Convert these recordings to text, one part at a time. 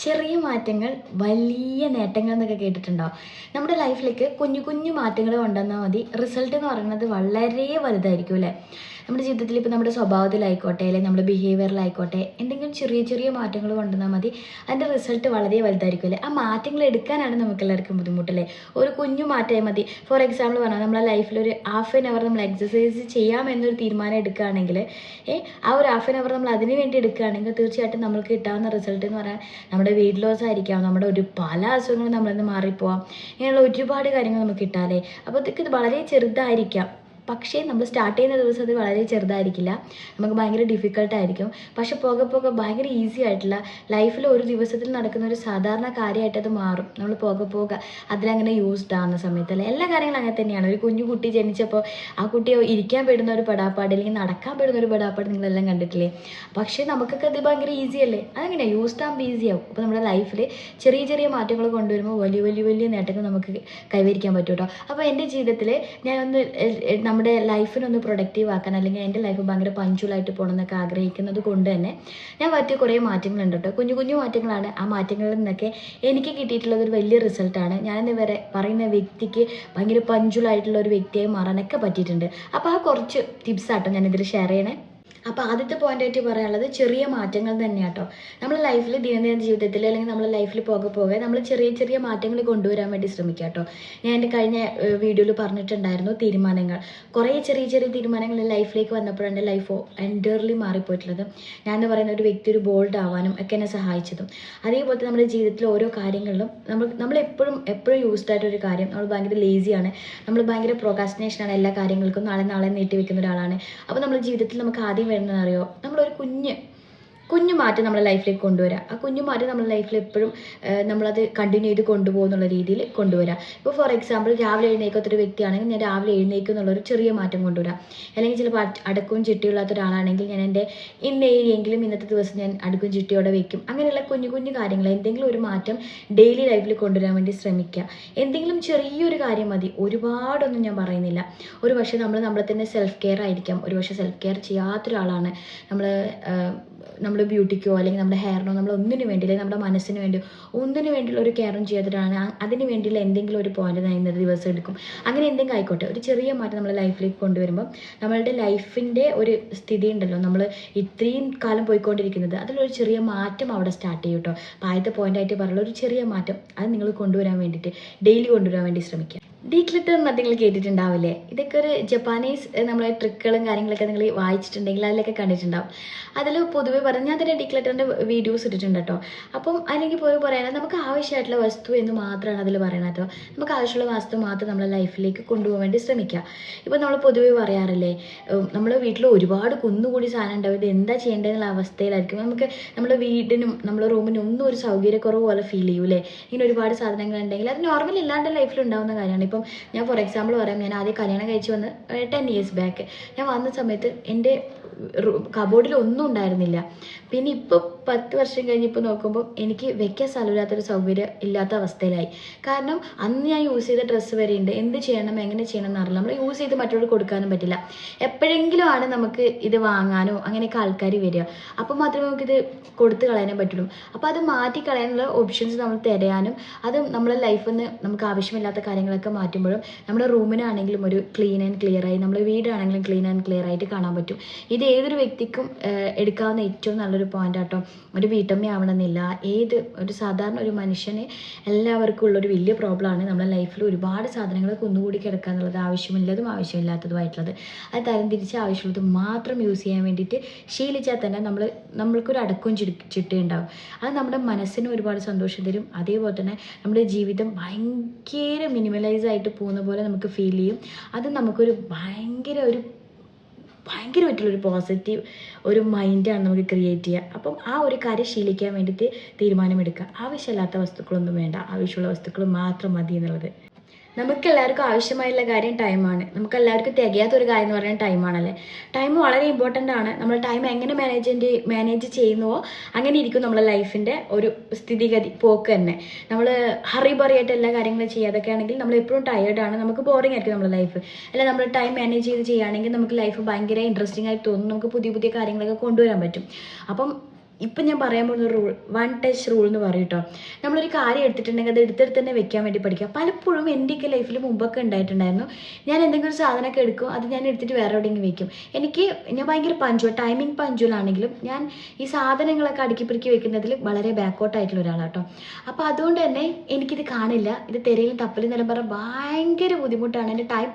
ചെറിയ മാറ്റങ്ങൾ വലിയ നേട്ടങ്ങൾ എന്നൊക്കെ കേട്ടിട്ടുണ്ടാവും. നമ്മുടെ ലൈഫിലേക്ക് കുഞ്ഞു കുഞ്ഞു മാറ്റങ്ങൾ കൊണ്ടുവന്നാൽ മതി, റിസൾട്ട് എന്ന് പറയുന്നത് വളരെ വലുതായിരിക്കും അല്ലേ. നമ്മുടെ ജീവിതത്തിൽ ഇപ്പോൾ നമ്മുടെ സ്വഭാവത്തിലായിക്കോട്ടെ, അല്ലെങ്കിൽ നമ്മുടെ ബിഹേവിയറിലായിക്കോട്ടെ, എന്തെങ്കിലും ചെറിയ ചെറിയ മാറ്റങ്ങൾ കൊണ്ടുവന്നാൽ മതി, അതിൻ്റെ റിസൾട്ട് വളരെ വലുതായിരിക്കും അല്ലേ. ആ മാറ്റങ്ങൾ എടുക്കാനാണ് നമുക്കെല്ലാവർക്കും ബുദ്ധിമുട്ടല്ലേ. ഒരു കുഞ്ഞു മാറ്റമായി മതി. ഫോർ എക്സാമ്പിൾ പറഞ്ഞാൽ നമ്മളെ ലൈഫിൽ ഒരു ഹാഫ് ആൻ അവർ നമ്മൾ എക്സസൈസ് ചെയ്യാമെന്നൊരു തീരുമാനം എടുക്കുകയാണെങ്കിൽ, ആ ഒരു ഹാഫ് ആൻ അവർ നമ്മൾ അതിന് വേണ്ടി എടുക്കുകയാണെങ്കിൽ തീർച്ചയായിട്ടും നമുക്ക് കിട്ടാവുന്ന റിസൾട്ട് എന്ന് പറയാൻ നമ്മുടെ വെയിറ്റ് ലോസ് ആയിരിക്കാം, നമ്മുടെ ഒരു പല അസുഖങ്ങളും നമ്മളിന്ന് മാറിപ്പോവാം, ഇങ്ങനെയുള്ള ഒരുപാട് കാര്യങ്ങൾ നമുക്ക് കിട്ടാമല്ലേ. അപ്പോൾ ഇതൊക്കെ വളരെ ചെറുതായിരിക്കാം, പക്ഷേ നമ്മൾ സ്റ്റാർട്ട് ചെയ്യുന്ന ദിവസം അത് വളരെ ചെറുതായിരിക്കില്ല, നമുക്ക് ഭയങ്കര ഡിഫിക്കൽട്ടായിരിക്കും. പക്ഷെ പോകെ പോകെ ഭയങ്കര ഈസി ആയിട്ടുള്ള ലൈഫിൽ ഒരു ദിവസത്തിൽ നടക്കുന്ന ഒരു സാധാരണ കാര്യമായിട്ട് അത് മാറും. നമ്മൾ പോകെ പോകെ അതിലങ്ങനെ യൂസ്ഡ് ആവുന്ന സമയത്തല്ലേ. എല്ലാ കാര്യങ്ങളും അങ്ങനെ തന്നെയാണ്. ഒരു കുഞ്ഞു കുട്ടി ജനിച്ചപ്പോൾ ആ കുട്ടിയെ ഇരിക്കാൻ പെടുന്ന ഒരു പെടാപ്പാട് അല്ലെങ്കിൽ നടക്കാൻ പെടുന്ന ഒരു പെടാപ്പാട് നിങ്ങളെല്ലാം കണ്ടിട്ടില്ലേ. പക്ഷേ നമുക്കൊക്കെ അത് ഭയങ്കര ഈസി അല്ലേ. അതങ്ങനെ യൂസ്ഡ് ആകുമ്പോൾ ഈസി ആവും. അപ്പോൾ നമ്മുടെ ലൈഫിൽ ചെറിയ ചെറിയ മാറ്റങ്ങൾ കൊണ്ടുവരുമ്പോൾ വലിയ വലിയ വലിയ നേട്ടങ്ങൾ നമുക്ക് കൈവരിക്കാൻ പറ്റും കേട്ടോ. അപ്പോൾ എൻ്റെ ജീവിതത്തിൽ ഞാനൊന്ന് നമ്മുടെ ലൈഫിനൊന്ന് പ്രൊഡക്റ്റീവ് ആക്കാൻ, അല്ലെങ്കിൽ എൻ്റെ ലൈഫ് ഭയങ്കര പഞ്ച്വലായിട്ട് പോകണം എന്നൊക്കെ ആഗ്രഹിക്കുന്നത് കൊണ്ട് തന്നെ ഞാൻ പറ്റിയ കുറേ മാറ്റങ്ങളുണ്ട് കേട്ടോ. കുഞ്ഞു കുഞ്ഞു മാറ്റങ്ങളാണ്. ആ മാറ്റങ്ങളിൽ നിന്നൊക്കെ എനിക്ക് കിട്ടിയിട്ടുള്ളത് ഒരു വലിയ റിസൾട്ടാണ്. ഞാനെന്ന് വരെ പറയുന്ന വ്യക്തിക്ക് ഭയങ്കര പഞ്ച്വലായിട്ടുള്ള ഒരു വ്യക്തിയായി മാറാനൊക്കെ പറ്റിയിട്ടുണ്ട്. അപ്പോൾ ആ കുറച്ച് ടിപ്സാട്ടോ ഞാനിതിൽ ഷെയർ ചെയ്യണേ. അപ്പോൾ ആദ്യത്തെ പോയിൻ്റായിട്ട് പറയാനുള്ളത് ചെറിയ മാറ്റങ്ങൾ തന്നെയാണ് കേട്ടോ. നമ്മുടെ ലൈഫിൽ ദിനദിന ജീവിതത്തിൽ അല്ലെങ്കിൽ നമ്മുടെ ലൈഫിൽ പോകെ നമ്മൾ ചെറിയ ചെറിയ മാറ്റങ്ങൾ കൊണ്ടുവരാൻ വേണ്ടി ശ്രമിക്കുക കേട്ടോ. ഞാൻ എൻ്റെ കഴിഞ്ഞ വീഡിയോയിൽ പറഞ്ഞിട്ടുണ്ടായിരുന്നു തീരുമാനങ്ങൾ. കുറേ ചെറിയ ചെറിയ തീരുമാനങ്ങൾ ലൈഫിലേക്ക് വന്നപ്പോഴാണ് എൻ്റെ ലൈഫ് എൻറ്റയർലി മാറിപ്പോയിട്ടുള്ളത്. ഞാനെന്ന് പറയുന്ന ഒരു വ്യക്തി ഒരു ബോൾഡ് ആവാനും ഒക്കെ എന്നെ സഹായിച്ചതും. അതേപോലെ നമ്മുടെ ജീവിതത്തിൽ ഓരോ കാര്യങ്ങളിലും നമ്മളെപ്പോഴും യൂസ്ഡ് ആയിട്ടൊരു കാര്യം, നമ്മൾ ഭയങ്കര ലേസിയാണ്, നമ്മൾ ഭയങ്കര പ്രൊക്കാസ്റ്റിനേഷനാണ്, എല്ലാ കാര്യങ്ങൾക്കും നാളെ നീട്ടി വെക്കുന്ന ഒരാളാണ്. അപ്പോൾ നമ്മുടെ ജീവിതത്തിൽ നമുക്ക് ആദ്യം വരുന്നതെന്നറിയോ, നമ്മളൊരു കുഞ്ഞു മാറ്റം നമ്മുടെ ലൈഫിലേക്ക് കൊണ്ടുവരിക. ആ കുഞ്ഞു മാറ്റം നമ്മുടെ ലൈഫിൽ എപ്പോഴും നമ്മളത് കണ്ടിന്യൂ ചെയ്ത് കൊണ്ടുപോകുന്നുള്ള രീതിയിൽ കൊണ്ടുവരിക. ഇപ്പോൾ ഫോർ എക്സാമ്പിൾ രാവിലെ എഴുന്നേൽക്കാത്തൊരു വ്യക്തിയാണെങ്കിൽ ഞാൻ രാവിലെ എഴുന്നേൽക്കും എന്നുള്ളൊരു ചെറിയ മാറ്റം കൊണ്ടുവരാം. അല്ലെങ്കിൽ ചിലപ്പോൾ അടക്കവും ചിട്ടിയില്ലാത്ത ഒരാളാണെങ്കിൽ ഞാൻ എൻ്റെ ഇന്ന ഏരിയെങ്കിലും ഇന്നത്തെ ദിവസം ഞാൻ അടുക്കും ചിട്ടിയോടെ വയ്ക്കും. അങ്ങനെയുള്ള കുഞ്ഞു കുഞ്ഞു കാര്യങ്ങൾ എന്തെങ്കിലും ഒരു മാറ്റം ഡെയിലി ലൈഫിൽ കൊണ്ടുവരാൻ വേണ്ടി ശ്രമിക്കുക. എന്തെങ്കിലും ചെറിയൊരു കാര്യം മതി, ഒരുപാടൊന്നും ഞാൻ പറയുന്നില്ല. ഒരു പക്ഷേ നമ്മളെ തന്നെ സെൽഫ് കെയർ ആയിരിക്കാം. ഒരു പക്ഷേ സെൽഫ് കെയർ ചെയ്യാത്തൊരാളാണ്. നമ്മുടെ ബ്യൂട്ടിക്കോ അല്ലെങ്കിൽ നമ്മുടെ ഹെയറിനോ നമ്മൾ ഒന്നിനു വേണ്ടി, അല്ലെങ്കിൽ നമ്മുടെ മനസ്സിന് വേണ്ടി ഒന്നിനു വേണ്ടിയുള്ള ഒരു കെയറും ചെയ്തിട്ടാണ് അതിന് വേണ്ടിയുള്ള എന്തെങ്കിലും ഒരു പോയിന്റ് ഞാൻ ഇന്നത്തെ ദിവസം എടുക്കും. അങ്ങനെ എന്തെങ്കിലും ആയിക്കോട്ടെ, ഒരു ചെറിയ മാറ്റം നമ്മുടെ ലൈഫിലേക്ക് കൊണ്ടുവരുമ്പോൾ നമ്മളുടെ ലൈഫിൻ്റെ ഒരു സ്ഥിതി ഉണ്ടല്ലോ, നമ്മൾ ഇത്രയും കാലം പോയിക്കൊണ്ടിരിക്കുന്നത്, അതിലൊരു ചെറിയ മാറ്റം അവിടെ സ്റ്റാർട്ട് ചെയ്യും കേട്ടോ. അപ്പോൾ ആദ്യത്തെ പോയിൻ്റായിട്ട് പറയുള്ള ഒരു ചെറിയ മാറ്റം അത് നിങ്ങൾ കൊണ്ടുവരാൻ വേണ്ടിയിട്ട് ഡെയിലി കൊണ്ടുവരാൻ വേണ്ടി ശ്രമിക്കുക. ഡീക്ലിറ്റർ എന്ന് നിങ്ങൾ കേട്ടിട്ടുണ്ടാവില്ലേ. ഇതൊക്കെ ഒരു ജപ്പാനീസ് നമ്മളെ ട്രിക്കുകളും കാര്യങ്ങളൊക്കെ നിങ്ങൾ വായിച്ചിട്ടുണ്ടെങ്കിൽ അതിലൊക്കെ കണ്ടിട്ടുണ്ടാവും. അതിൽ പൊതുവെ പറഞ്ഞാൽ ഞാൻ തന്നെ ഡീക്ലിറ്ററിൻ്റെ വീഡിയോസ് ഇട്ടിട്ടുണ്ട് കേട്ടോ. അപ്പം അല്ലെങ്കിൽ പോയി പറയാനാണ് നമുക്ക് ആവശ്യമായിട്ടുള്ള വസ്തു എന്ന് മാത്രമാണ് അതിൽ പറയണത് കേട്ടോ. നമുക്ക് ആവശ്യമുള്ള വസ്തു മാത്രം നമ്മളെ ലൈഫിലേക്ക് കൊണ്ടുപോകാൻ വേണ്ടി ശ്രമിക്കുക. ഇപ്പോൾ നമ്മൾ പൊതുവെ പറയാറില്ലേ, നമ്മുടെ വീട്ടിൽ ഒരുപാട് കുന്നുകൂടി സാധനം ഉണ്ടാവും, ഇത് എന്താ ചെയ്യേണ്ടതെന്നുള്ള അവസ്ഥയിലായിരിക്കും. നമുക്ക് നമ്മുടെ വീടിനും നമ്മുടെ റൂമിനും ഒന്നും ഒരു സൗകര്യക്കുറവ് പോലെ ഫീൽ ചെയ്യൂലേ. ഇങ്ങനെ ഒരുപാട് സാധനങ്ങൾ ഉണ്ടെങ്കിൽ അത് നോർമൽ എല്ലാവരുടെ ലൈഫിൽ ഉണ്ടാകുന്ന കാര്യമാണ്. ഇപ്പം ഞാൻ ഫോർ എക്സാമ്പിൾ പറയാം, ഞാൻ ആദ്യം കല്യാണം കഴിച്ച് വന്ന് 10 years ബാക്ക് ഞാൻ വന്ന സമയത്ത് എൻ്റെ കബോർഡിൽ ഒന്നും ഉണ്ടായിരുന്നില്ല. പിന്നെ ഇപ്പോൾ 10 വർഷം കഴിഞ്ഞിപ്പോൾ നോക്കുമ്പോൾ എനിക്ക് വെക്കാൻ സ്ഥലമില്ലാത്തൊരു സൗകര്യം ഇല്ലാത്ത അവസ്ഥയിലായി. കാരണം അന്ന് ഞാൻ യൂസ് ചെയ്ത ഡ്രസ്സ് വരെ ഉണ്ട്. എന്ത് ചെയ്യണം എങ്ങനെ ചെയ്യണം എന്നറിയില്ല. നമ്മൾ യൂസ് ചെയ്ത് മറ്റൊരു കൊടുക്കാനും പറ്റില്ല. എപ്പോഴെങ്കിലും ആണ് നമുക്ക് ഇത് വാങ്ങാനോ അങ്ങനെയൊക്കെ ആൾക്കാർ വരിക. അപ്പോൾ മാത്രമേ നമുക്കിത് കൊടുത്ത് കളയാനും പറ്റുള്ളൂ. അപ്പോൾ അത് മാറ്റി കളയാനുള്ള ഓപ്ഷൻസ് നമ്മൾ തിരയാനും, അത് നമ്മളെ ലൈഫിൽ നിന്ന് നമുക്ക് ആവശ്യമില്ലാത്ത കാര്യങ്ങളൊക്കെ മാറ്റുമ്പോഴും നമ്മുടെ റൂമിനാണെങ്കിലും ഒരു ക്ലീൻ ആൻഡ് ക്ലിയർ ആയി, നമ്മുടെ വീടാണെങ്കിലും ക്ലീൻ ആൻഡ് ക്ലിയർ ആയിട്ട് കാണാൻ പറ്റും. ഇത് ഏതൊരു വ്യക്തിക്കും എടുക്കാവുന്ന ഏറ്റവും നല്ലൊരു പോയിന്റ് ആട്ടോ. ഒരു വീട്ടമ്മയാവണമെന്നില്ല, ഒരു സാധാരണ ഒരു മനുഷ്യന് എല്ലാവർക്കും ഉള്ളൊരു വലിയ പ്രോബ്ലമാണ് നമ്മുടെ ലൈഫിൽ ഒരുപാട് സാധനങ്ങൾ കുന്നുകൂടി കിടക്കുക എന്നുള്ളത്. ആവശ്യമില്ലതും ആവശ്യമില്ലാത്തതുമായിട്ടുള്ളത് അത് തരംതിരിച്ച് ആവശ്യമുള്ളത് മാത്രം യൂസ് ചെയ്യാൻ വേണ്ടിയിട്ട് ശീലിച്ചാൽ തന്നെ നമ്മൾക്കൊരു അടക്കവും ചിട്ടയുണ്ടാവും. അത് നമ്മുടെ മനസ്സിന് ഒരുപാട് സന്തോഷം തരും. അതേപോലെ തന്നെ നമ്മുടെ ജീവിതം ഭയങ്കര മിനിമലൈസ് ആയിട്ട് പോകുന്ന പോലെ നമുക്ക് ഫീൽ ചെയ്യും. അത് നമുക്കൊരു ഭയങ്കരമായിട്ടുള്ളൊരു പോസിറ്റീവ് ഒരു മൈൻഡാണ് നമുക്ക് ക്രിയേറ്റ് ചെയ്യുക. അപ്പം ആ ഒരു കാര്യം ശീലിക്കാൻ വേണ്ടിയിട്ട് തീരുമാനമെടുക്കുക. ആവശ്യമില്ലാത്ത വസ്തുക്കളൊന്നും വേണ്ട, ആവശ്യമുള്ള വസ്തുക്കൾ മാത്രം മതി എന്നുള്ളത്. നമുക്കെല്ലാവർക്കും ആവശ്യമായുള്ള കാര്യം ടൈമാണ്. നമുക്കെല്ലാവർക്കും തികയാത്തൊരു കാര്യം എന്ന് പറയുന്നത് ടൈമാണല്ലേ. ടൈം വളരെ ഇമ്പോർട്ടൻ്റ് ആണ്. നമ്മൾ ടൈം എങ്ങനെ മാനേജ് ചെയ്യുന്നുവോ അങ്ങനെ ഇരിക്കും നമ്മളെ ലൈഫിൻ്റെ ഒരു സ്ഥിതിഗതി പോക്ക് തന്നെ. നമ്മൾ ഹറിബറിയായിട്ട് എല്ലാ കാര്യങ്ങളും ചെയ്യാതൊക്കെ ആണെങ്കിൽ നമ്മൾ എപ്പോഴും ടയേർഡാണ്, നമുക്ക് ബോറിംഗ് ആയിരിക്കും നമ്മുടെ ലൈഫ്. അല്ല നമ്മൾ ടൈം മാനേജ് ചെയ്ത് ചെയ്യുകയാണെങ്കിൽ നമുക്ക് ലൈഫ് ഭയങ്കര ഇൻട്രസ്റ്റിംഗ് ആയിട്ട് തോന്നും, നമുക്ക് പുതിയ പുതിയ കാര്യങ്ങളൊക്കെ കൊണ്ടുവരാൻ പറ്റും. അപ്പം ഇപ്പം ഞാൻ പറയാൻ പോകുന്ന റൂൾ, വൺ ടച്ച് റൂൾ എന്ന് പറയും കേട്ടോ. നമ്മളൊരു കാര്യം എടുത്തിട്ടുണ്ടെങ്കിൽ അത് എടുത്തെടുത്ത് തന്നെ വെക്കാൻ വേണ്ടി പഠിക്കുക. പലപ്പോഴും എൻ്റെയൊക്കെ ലൈഫിൽ മുമ്പൊക്കെ ഉണ്ടായിട്ടുണ്ടായിരുന്നു, ഞാൻ എന്തെങ്കിലും ഒരു സാധനമൊക്കെ എടുക്കും, അത് ഞാൻ എടുത്തിട്ട് വേറെ എവിടെയെങ്കിലും വെക്കും. ഞാൻ ഭയങ്കര ടൈമിങ് പഞ്ച്വലാണെങ്കിലും ഞാൻ ഈ സാധനങ്ങളൊക്കെ അടുക്കി പിടിക്കി വെക്കുന്നതിൽ വളരെ ബാക്കോട്ടായിട്ടുള്ള ഒരാളാണ് കേട്ടോ. അപ്പോൾ അതുകൊണ്ട് തന്നെ എനിക്കിത് കാണില്ല, ഇത് തെരയിലും തപ്പലും എന്നെല്ലാം പറഞ്ഞാൽ ഭയങ്കര ബുദ്ധിമുട്ടാണ്. എൻ്റെ ടൈം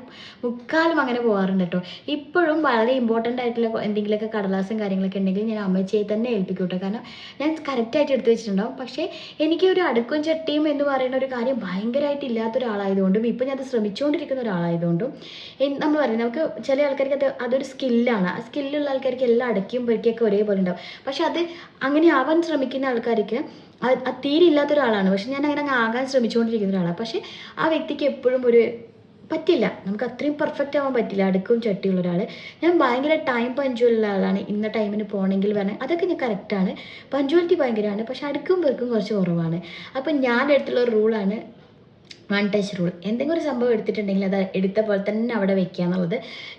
മുക്കാലും അങ്ങനെ പോകാറുണ്ട് കേട്ടോ. ഇപ്പോഴും വളരെ ഇമ്പോർട്ടൻ്റ് ആയിട്ടുള്ള എന്തെങ്കിലുമൊക്കെ കടലാസും കാര്യങ്ങളൊക്കെ ഉണ്ടെങ്കിൽ ഞാൻ അമ്മച്ചിയെ തന്നെ ഏൽപ്പിക്കും കേട്ടോ. കാരണം ഞാൻ കറക്റ്റായിട്ട് എടുത്തു വെച്ചിട്ടുണ്ടാവും. പക്ഷേ എനിക്ക് ഒരു അടുക്കും ചട്ടിയും എന്ന് പറയുന്ന ഒരു കാര്യം ഭയങ്കരമായിട്ട് ഇല്ലാത്ത ഒരാളായതുകൊണ്ടും ഇപ്പം ഞാൻ അത് ശ്രമിച്ചുകൊണ്ടിരിക്കുന്ന ഒരാളായതുകൊണ്ടും നമ്മൾ പറയും, നമുക്ക് ചില ആൾക്കാർക്ക് അതൊരു സ്കില്ലാണ്. ആ സ്കില്ലുള്ള ആൾക്കാർക്ക് എല്ലാം അടക്കിയും പെരുക്കിയൊക്കെ ഒരേപോലെ ഉണ്ടാവും. പക്ഷെ അത് അങ്ങനെ ആവാൻ ശ്രമിക്കുന്ന ആൾക്കാർക്ക് അത് തീരെ ഇല്ലാത്ത ഒരാളാണ്. പക്ഷെ ഞാൻ അങ്ങനെ ആകാൻ ശ്രമിച്ചുകൊണ്ടിരിക്കുന്ന ഒരാളാണ്. പക്ഷേ ആ വ്യക്തിക്ക് എപ്പോഴും പറ്റില്ല, നമുക്ക് അത്രയും പെർഫെക്റ്റ് ആവാൻ പറ്റില്ല അടുക്കും ചട്ടിയുള്ള ഒരാൾ. ഞാൻ ഭയങ്കര ടൈം പഞ്ച്വലുള്ള ആളാണ്. ഇന്ന ടൈമിന് പോകണമെങ്കിൽ പറഞ്ഞാൽ അതൊക്കെ ഞാൻ കറക്റ്റാണ്, പഞ്ച്വാലിറ്റി ഭയങ്കരമാണ്. പക്ഷെ അടുക്കും പെർക്കും കുറച്ച് കുറവാണ്. അപ്പം ഞാൻ എടുത്തുള്ള റൂളാണ് വൺ ടച്ച് റൂൾ. എന്തെങ്കിലും ഒരു സംഭവം എടുത്തിട്ടുണ്ടെങ്കിൽ അത് എടുത്ത പോലെ തന്നെ അവിടെ വെക്കുക എന്നുള്ളത്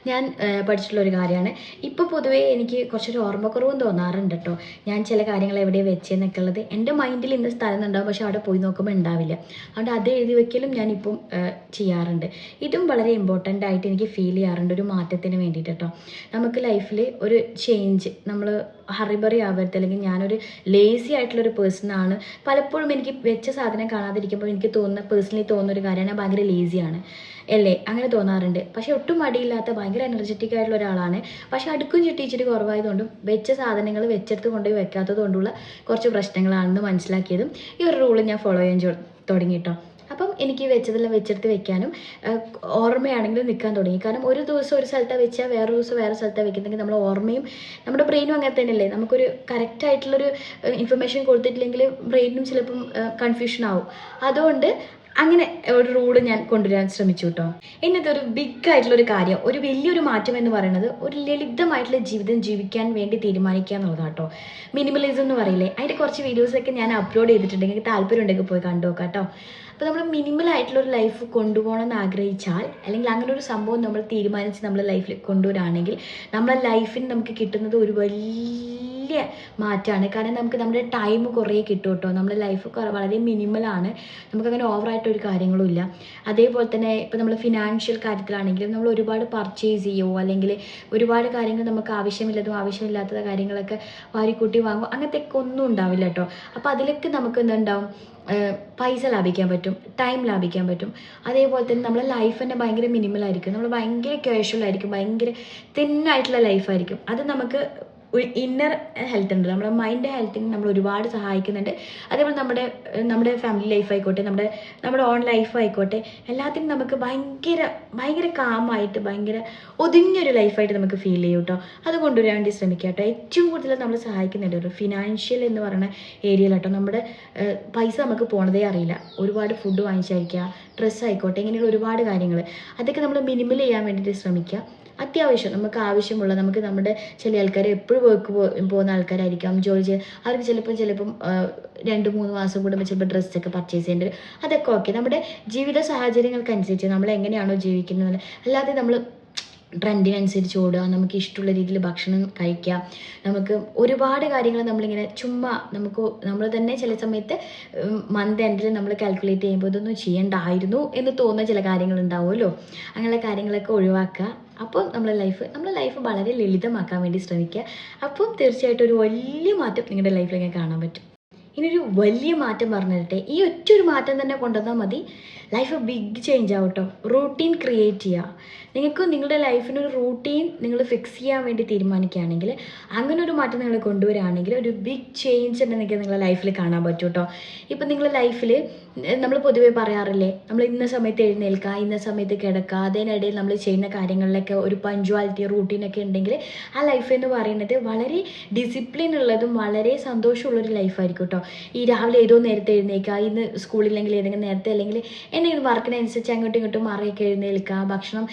ഞാൻ പഠിച്ചിട്ടുള്ളൊരു കാര്യമാണ്. ഇപ്പോൾ പൊതുവേ എനിക്ക് കുറച്ചൊരു ഓർമ്മക്കുറവും തോന്നാറുണ്ട് കേട്ടോ. ഞാൻ ചില കാര്യങ്ങൾ എവിടെ വെച്ചെന്നൊക്കെ ഉള്ളത് എൻ്റെ മൈൻഡിൽ ഇന്ന സ്ഥലം ഉണ്ടാവും, പക്ഷെ അവിടെ പോയി നോക്കുമ്പോൾ ഉണ്ടാവില്ല. അതുകൊണ്ട് അത് എഴുതി വെക്കലും ഞാനിപ്പം ചെയ്യാറുണ്ട്. ഇതും വളരെ ഇമ്പോർട്ടൻ്റ് ആയിട്ട് എനിക്ക് ഫീൽ ചെയ്യാറുണ്ട്, ഒരു മാറ്റത്തിന് വേണ്ടിയിട്ട് കേട്ടോ. നമുക്ക് ലൈഫിൽ ഒരു ചേഞ്ച്, നമ്മൾ ഹറിബറി ആവരുത്. അല്ലെങ്കിൽ ഞാനൊരു ലേസി ആയിട്ടുള്ളൊരു പേഴ്സണാണ്. പലപ്പോഴും എനിക്ക് വെച്ച സാധനം കാണാതിരിക്കുമ്പോൾ എനിക്ക് പേഴ്സണലി തോന്നുന്നൊരു കാര്യമാണ്, ഞാൻ ഭയങ്കര ലേസിയാണ് അല്ലേ, അങ്ങനെ തോന്നാറുണ്ട്. പക്ഷേ ഒട്ടും മടിയില്ലാത്ത ഭയങ്കര എനർജറ്റിക് ആയിട്ടുള്ള ഒരാളാണ്. പക്ഷേ അടുക്കും ചിട്ടിച്ചിട്ട് കുറവായതുകൊണ്ടും വെച്ച സാധനങ്ങൾ വെച്ചെടുത്ത് കൊണ്ടുപോയി വെക്കാത്തത് കൊണ്ടുള്ള കുറച്ച് പ്രശ്നങ്ങളാണെന്ന് മനസ്സിലാക്കിയതും ഈ ഒരു റൂള് ഞാൻ ഫോളോ ചെയ്യാൻ തുടങ്ങി കേട്ടോ. അപ്പം എനിക്ക് വെച്ചതെല്ലാം വെച്ചെടുത്ത് വെക്കാനും ഓർമ്മയാണെങ്കിലും നിൽക്കാൻ തുടങ്ങി. കാരണം ഒരു ദിവസം ഒരു സ്ഥലത്താണ് വെച്ചാൽ വേറെ ദിവസം വേറെ സ്ഥലത്താണ് വെക്കുന്നെങ്കിൽ നമ്മൾ ഓർമ്മയും നമ്മുടെ ബ്രെയിനും അങ്ങനെ തന്നെയല്ലേ. നമുക്കൊരു കറക്റ്റായിട്ടുള്ളൊരു ഇൻഫർമേഷൻ കൊടുത്തിട്ടില്ലെങ്കിൽ ബ്രെയിനും ചിലപ്പം കൺഫ്യൂഷൻ ആവും. അതുകൊണ്ട് അങ്ങനെ ഒരു റൂള് ഞാൻ കൊണ്ടുവരാൻ ശ്രമിച്ചു കേട്ടോ. ഇന്നത്തെ ഒരു ബിഗ് ആയിട്ടുള്ളൊരു കാര്യം, ഒരു വലിയൊരു മാറ്റം എന്ന് പറയുന്നത് ഒരു ലളിതമായിട്ടുള്ള ജീവിതം ജീവിക്കാൻ വേണ്ടി തീരുമാനിക്കുക എന്നുള്ളതാണ് കേട്ടോ. മിനിമലിസം എന്ന് പറയില്ലേ, അതിൻ്റെ കുറച്ച് വീഡിയോസൊക്കെ ഞാൻ അപ്ലോഡ് ചെയ്തിട്ടുണ്ടെങ്കിൽ താല്പര്യം ഉണ്ടെങ്കിൽ പോയി കണ്ടു നോക്കാം കേട്ടോ. അപ്പോൾ നമ്മൾ മിനിമലായിട്ടുള്ളൊരു ലൈഫ് കൊണ്ടുപോകണം എന്ന് ആഗ്രഹിച്ചാൽ, അല്ലെങ്കിൽ അങ്ങനെ ഒരു സംഭവം നമ്മൾ തീരുമാനിച്ച് നമ്മുടെ ലൈഫിൽ കൊണ്ടുവരാണെങ്കിൽ നമ്മുടെ ലൈഫിന് നമുക്ക് കിട്ടുന്നത് ഒരു വലിയ മാറ്റമാണ്. കാരണം നമുക്ക് നമ്മുടെ ടൈം കുറേ കിട്ടും കേട്ടോ. നമ്മുടെ ലൈഫ് വളരെ മിനിമലാണ്, നമുക്കങ്ങനെ ഓവറായിട്ടൊരു കാര്യങ്ങളും ഇല്ല. അതേപോലെ തന്നെ ഇപ്പോൾ നമ്മൾ ഫിനാൻഷ്യൽ കാര്യത്തിലാണെങ്കിലും നമ്മൾ ഒരുപാട് പർച്ചേസ് ചെയ്യുമോ, അല്ലെങ്കിൽ ഒരുപാട് കാര്യങ്ങൾ നമുക്ക് ആവശ്യമില്ലതും ആവശ്യമില്ലാത്ത കാര്യങ്ങളൊക്കെ വാരിക്കൂട്ടി വാങ്ങുമോ, അങ്ങനത്തെ ഒന്നും ഉണ്ടാവില്ല കേട്ടോ. അപ്പോൾ അതിലൊക്കെ നമുക്ക് എന്തുണ്ടാവും, പൈസ ലാഭിക്കാൻ പറ്റും, ടൈം ലാഭിക്കാൻ പറ്റും. അതേപോലെ തന്നെ നമ്മളെ ലൈഫ് തന്നെ ഭയങ്കര മിനിമലായിരിക്കും, നമ്മൾ ഭയങ്കര കാഷ്വൽ ആയിരിക്കും, ഭയങ്കര തിന്നായിട്ടുള്ള ലൈഫായിരിക്കും. അത് നമുക്ക് ഇന്നർ ഹെൽത്ത് ഉണ്ട്, നമ്മുടെ മൈൻഡ് ഹെൽത്തിന് നമ്മൾ ഒരുപാട് സഹായിക്കുന്നുണ്ട്. അതേപോലെ നമ്മുടെ ഫാമിലി ലൈഫ് ആയിക്കോട്ടെ, നമ്മുടെ ഓൺ ലൈഫ് ആയിക്കോട്ടെ, എല്ലാത്തിനും നമുക്ക് ഭയങ്കര കാമായിട്ട് ഭയങ്കര ഒതുങ്ങിയൊരു ലൈഫായിട്ട് നമുക്ക് ഫീൽ ചെയ്യും കേട്ടോ. അത് കൊണ്ടുവരാൻ വേണ്ടി ശ്രമിക്കുക കേട്ടോ. ഏറ്റവും കൂടുതൽ നമ്മൾ സഹായിക്കുന്നുണ്ട് ഒരു ഫിനാൻഷ്യൽ എന്ന് പറയുന്ന ഏരിയയിലാട്ടോ. നമ്മുടെ പൈസ നമുക്ക് പോണതേ അറിയില്ല. ഒരുപാട് ഫുഡ് വാങ്ങിച്ചയക്കുക, ഡ്രസ്സ് ആയിക്കോട്ടെ, ഇങ്ങനെയുള്ള ഒരുപാട് കാര്യങ്ങൾ, അതൊക്കെ നമ്മൾ മിനിമൽ ചെയ്യാൻ വേണ്ടിയിട്ട് ശ്രമിക്കുക. അത്യാവശ്യം നമുക്ക് ആവശ്യമുള്ള, നമ്മുടെ ചില ആൾക്കാർ എപ്പോഴും വർക്ക് പോകുന്ന ആൾക്കാരായിരിക്കാം, ജോലി ചെയ്യുക, അവർക്ക് ചിലപ്പം 2-3 മാസം കൂടുമ്പോൾ ചിലപ്പോൾ ഡ്രസ്സൊക്കെ പർച്ചേസ് ചെയ്യേണ്ടത്, അതൊക്കെ ഓക്കെ. നമ്മുടെ ജീവിത സാഹചര്യങ്ങൾക്കനുസരിച്ച് നമ്മൾ എങ്ങനെയാണോ ജീവിക്കുന്നത്, അല്ലാതെ നമ്മൾ ട്രെൻഡിനനുസരിച്ച് ഓടുക, നമുക്ക് ഇഷ്ടമുള്ള രീതിയിൽ ഭക്ഷണം കഴിക്കുക, നമുക്ക് ഒരുപാട് കാര്യങ്ങൾ നമ്മളിങ്ങനെ ചുമ്മാ നമ്മൾ തന്നെ ചില സമയത്ത് മന്ത് എൻഡിൽ നമ്മൾ കാൽക്കുലേറ്റ് ചെയ്യുമ്പോൾ ഇതൊന്നും ചെയ്യേണ്ടായിരുന്നു എന്ന് തോന്നുന്ന ചില കാര്യങ്ങൾ ഉണ്ടാവുമല്ലോ. അങ്ങനെയുള്ള കാര്യങ്ങളൊക്കെ ഒഴിവാക്കുക. അപ്പം നമ്മുടെ ലൈഫ് വളരെ ലളിതമാക്കാൻ വേണ്ടി ശ്രമിക്കുക. അപ്പം തീർച്ചയായിട്ടും ഒരു വലിയ മാറ്റം നിങ്ങളുടെ ലൈഫിൽ ഇങ്ങനെ കാണാൻ പറ്റും. ഇനിയൊരു വലിയ മാറ്റം പറഞ്ഞു തരട്ടെ. ഈ ഒറ്റൊരു മാറ്റം തന്നെ കൊണ്ടുവന്നാൽ മതി, ലൈഫ് ബിഗ് ചേഞ്ച് ആവട്ടോ. റൂട്ടീൻ ക്രിയേറ്റ് ചെയ്യുക. നിങ്ങൾക്ക് നിങ്ങളുടെ ലൈഫിനൊരു റൂട്ടീൻ നിങ്ങൾ ഫിക്സ് ചെയ്യാൻ വേണ്ടി തീരുമാനിക്കുകയാണെങ്കിൽ, അങ്ങനെ ഒരു മാറ്റം നിങ്ങൾ കൊണ്ടുവരികയാണെങ്കിൽ ഒരു ബിഗ് ചേഞ്ച് തന്നെ നിങ്ങൾക്ക് നിങ്ങളുടെ ലൈഫിൽ കാണാൻ പറ്റും കേട്ടോ. ഇപ്പം നിങ്ങളുടെ ലൈഫിൽ നമ്മൾ പൊതുവേ പറയാറില്ലേ, നമ്മൾ ഇന്ന സമയത്ത് എഴുന്നേൽക്കുക, ഇന്ന സമയത്ത് കിടക്കുക, അതിനിടയിൽ നമ്മൾ ചെയ്യുന്ന കാര്യങ്ങളിലൊക്കെ ഒരു പഞ്ച്വാലിറ്റി റൂട്ടീനൊക്കെ ഉണ്ടെങ്കിൽ ആ ലൈഫ് എന്ന് പറയുന്നത് വളരെ ഡിസിപ്ലിൻ ഉള്ളതും വളരെ സന്തോഷമുള്ളൊരു ലൈഫായിരിക്കും കേട്ടോ. ഈ രാവിലെ ഏതോ നേരത്തെ എഴുന്നേൽക്കുക, ഇന്ന് സ്കൂളില്ലെങ്കിൽ ഏതെങ്കിലും നേരത്തെ, അല്ലെങ്കിൽ എന്തെങ്കിലും വർക്കിനനുസരിച്ച് അങ്ങോട്ടും ഇങ്ങോട്ടും മാറിയൊക്കെ എഴുന്നേൽക്കുക, ഭക്ഷണം